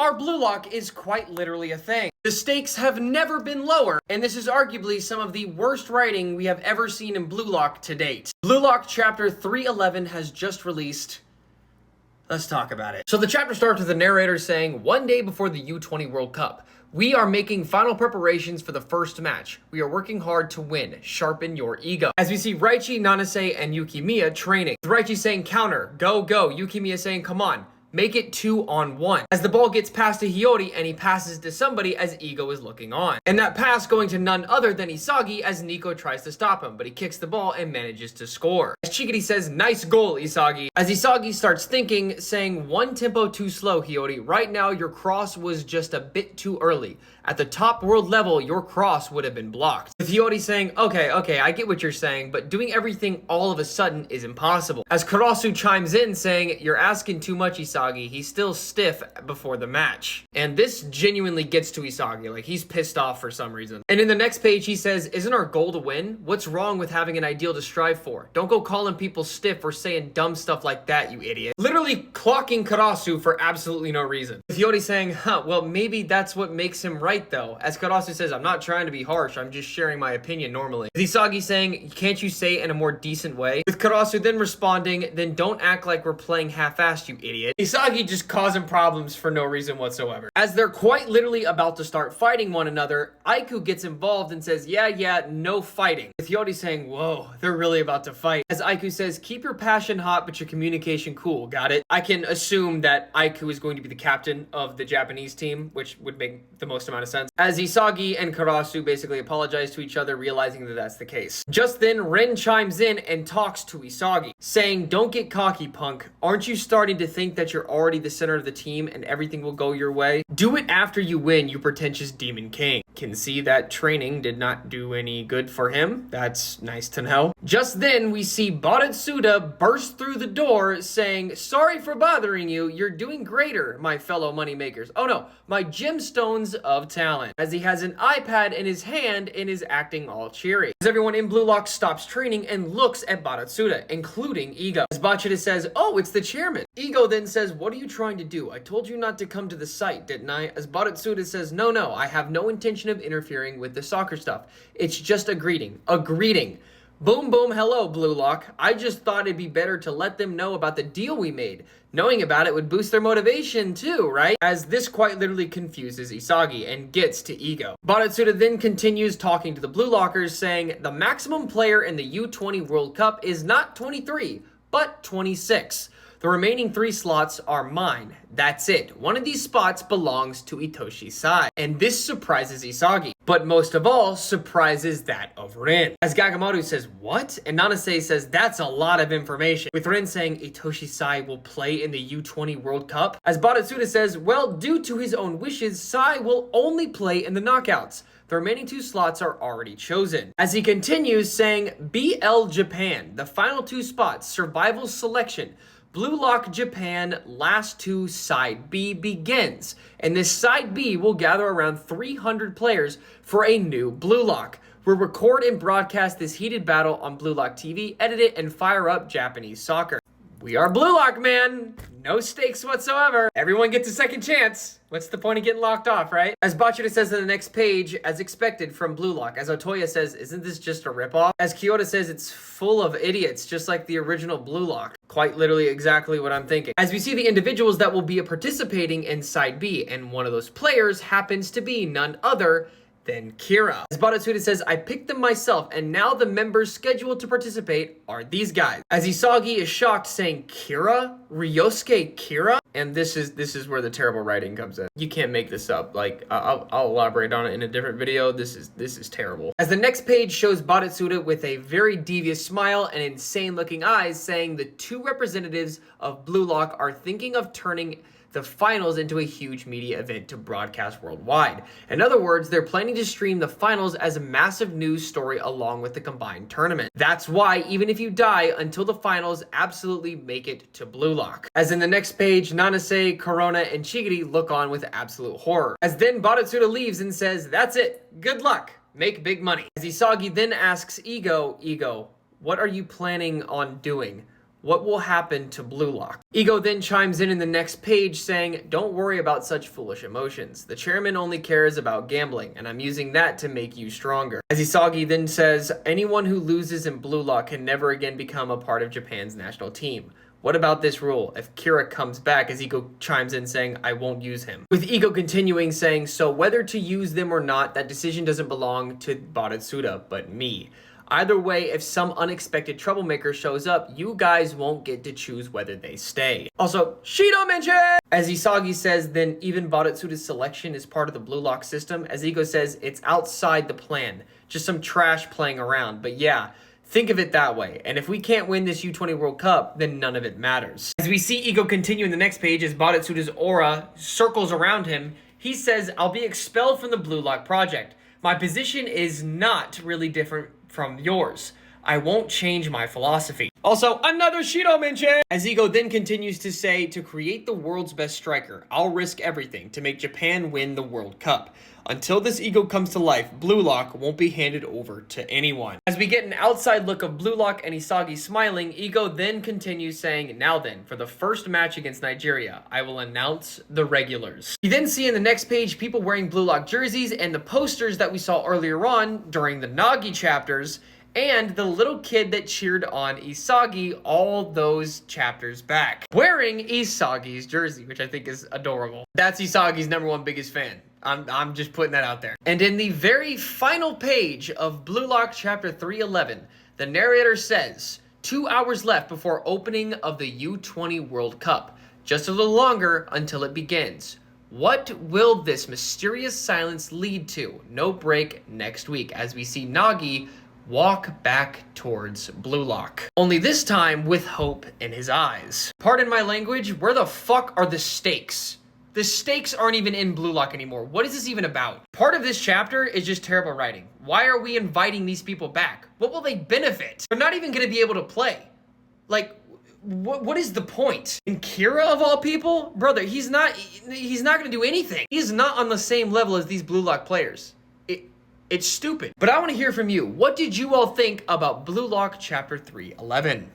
our Blue Lock is quite literally a thing. The stakes have never been lower, and this is arguably some of the worst writing we have ever seen in Blue Lock to date. Blue Lock Chapter 311 has just released. Let's talk about it. So the chapter starts with the narrator saying, one day before the U20 World Cup, we are making final preparations for the first match. We are working hard to win. Sharpen your ego. As we see Raichi, Nanase, and Yukimiya training. With Raichi saying counter, go, go. Yukimiya saying come on. Make it 2-on-1. As the ball gets passed to Hiyori and he passes to somebody as Ego is looking on. And that pass going to none other than Isagi as Nico tries to stop him, but he kicks the ball and manages to score. As Chigiri says, nice goal, Isagi. As Isagi starts thinking, saying, one tempo too slow, Hiyori. Right now, your cross was just a bit too early. At the top world level, your cross would have been blocked. With Hiyori saying, okay, I get what you're saying, but doing everything all of a sudden is impossible. As Karasu chimes in saying, you're asking too much, Isagi. He's still stiff before the match. And this genuinely gets to Isagi, like he's pissed off for some reason. And in the next page, he says, isn't our goal to win? What's wrong with having an ideal to strive for? Don't go calling people stiff or saying dumb stuff like that, you idiot. Literally clocking Karasu for absolutely no reason. With Hiyori saying, well, maybe that's what makes him right though. As Karasu says, I'm not trying to be harsh, I'm just sharing my opinion normally. With Isagi saying, can't you say it in a more decent way? With Karasu then responding, then don't act like we're playing half-assed, you idiot. Isagi just causing problems for no reason whatsoever. As they're quite literally about to start fighting one another, Aiku gets involved and says, yeah, no fighting. With Hiyori saying, whoa, they're really about to fight. As Aiku says, keep your passion hot, but your communication cool, got it? I can assume that Aiku is going to be the captain of the Japanese team, which would make the most amount of sense. As Isagi and Karasu basically apologize to each other, realizing that that's the case. Just then, Ren chimes in and talks to Isagi, saying, don't get cocky, punk. Aren't you starting to think that you're already the center of the team and everything will go your way? Do it after you win, you pretentious Demon King. Can see that training did not do any good for him. That's nice to know. Just then, we see Baratsuda burst through the door saying, sorry for bothering you. You're doing greater, my fellow moneymakers. Oh no, my gemstones of talent. As he has an iPad in his hand and is acting all cheery. As everyone in Blue Lock stops training and looks at Baratsuda, including Ego. As Bachida says, oh, it's the chairman. Ego then says, what are you trying to do? I told you not to come to the site, didn't I? As Baratsuda says, no, I have no intention of interfering with the soccer stuff. It's just a greeting. A greeting. Boom, boom, hello, Blue Lock. I just thought it'd be better to let them know about the deal we made. Knowing about it would boost their motivation too, right? As this quite literally confuses Isagi and gets to Ego. Baratsuda then continues talking to the Blue Lockers saying, the maximum player in the U20 World Cup is not 23, but 26. The remaining 3 slots are mine. That's it. One of these spots belongs to Itoshi Sai. And this surprises Isagi. But most of all, surprises that of Rin. As Gagamaru says, what? And Nanase says, that's a lot of information. With Rin saying Itoshi Sai will play in the U20 World Cup. As Baratsuda says, well, due to his own wishes, Sai will only play in the knockouts. The remaining 2 slots are already chosen. As he continues saying, BL Japan, the final 2 spots, survival selection. Blue Lock Japan last 2 Side B begins, and this Side B will gather around 300 players for a new Blue Lock. We'll record and broadcast this heated battle on Blue Lock TV, edit it, and fire up Japanese soccer. We are Blue Lock, man! No stakes whatsoever. Everyone gets a second chance. What's the point of getting locked off, right? As Bachida says in the next page, as expected from Blue Lock. As Otoya says, isn't this just a ripoff? As Kyoto says, it's full of idiots, just like the original Blue Lock. Quite literally exactly what I'm thinking. As we see the individuals that will be participating in Side B, and one of those players happens to be none other than Kira. As Baratsuda says, I picked them myself, and now the members scheduled to participate are these guys. As Isagi is shocked, saying, Kira? Ryosuke Kira? And this is where the terrible writing comes in. You can't make this up. Like, I'll elaborate on it in a different video. This is terrible. As the next page shows Baratsuda with a very devious smile and insane looking eyes, saying the 2 representatives of Blue Lock are thinking of turning the finals into a huge media event to broadcast worldwide. In other words, they're planning to stream the finals as a massive news story along with the combined tournament. That's why, even if you die until the finals, absolutely make it to Blue Lock. As in the next page, Nanase, Corona, and Chigiri look on with absolute horror. As then Baratsuda leaves and says, that's it, good luck, make big money. As Isagi then asks Ego, what are you planning on doing? What will happen to Blue Lock? Ego then chimes in the next page saying, don't worry about such foolish emotions. The chairman only cares about gambling, and I'm using that to make you stronger. As Isagi then says, anyone who loses in Blue Lock can never again become a part of Japan's national team. What about this rule? If Kira comes back, as Ego chimes in saying, I won't use him. With Ego continuing saying, so whether to use them or not, that decision doesn't belong to Baratsuda, but me. Either way, if some unexpected troublemaker shows up, you guys won't get to choose whether they stay. Also, Shido mention! As Isagi says, then even Baratsuda's selection is part of the Blue Lock system. As Ego says, it's outside the plan. Just some trash playing around. But yeah, think of it that way. And if we can't win this U20 World Cup, then none of it matters. As we see Ego continue in the next page, as Baratsuda's aura circles around him, he says, I'll be expelled from the Blue Lock project. My position is not really different from yours. I won't change my philosophy. Also, another Shido mention! As Ego then continues to say, to create the world's best striker, I'll risk everything to make Japan win the World Cup. Until this Ego comes to life, Blue Lock won't be handed over to anyone. As we get an outside look of Blue Lock and Isagi smiling, Ego then continues saying, now then, for the first match against Nigeria, I will announce the regulars. You then see in the next page people wearing Blue Lock jerseys and the posters that we saw earlier on during the Nagi chapters, and the little kid that cheered on Isagi all those chapters back, wearing Isagi's jersey, which I think is adorable. That's Isagi's #1 biggest fan. I'm just putting that out there. And in the very final page of Blue Lock chapter 311, the narrator says, 2 hours left before opening of the U20 World Cup. Just a little longer until it begins. What will this mysterious silence lead to? No break next week as we see Nagi walk back towards Blue Lock. Only this time with hope in his eyes. Pardon my language, where the fuck are the stakes? The stakes aren't even in Blue Lock anymore. What is this even about? Part of this chapter is just terrible writing. Why are we inviting these people back? What will they benefit? They're not even going to be able to play. Like, what is the point? And Kira of all people? Brother, he's not going to do anything. He's not on the same level as these Blue Lock players. It's stupid. But I want to hear from you. What did you all think about Blue Lock chapter 311?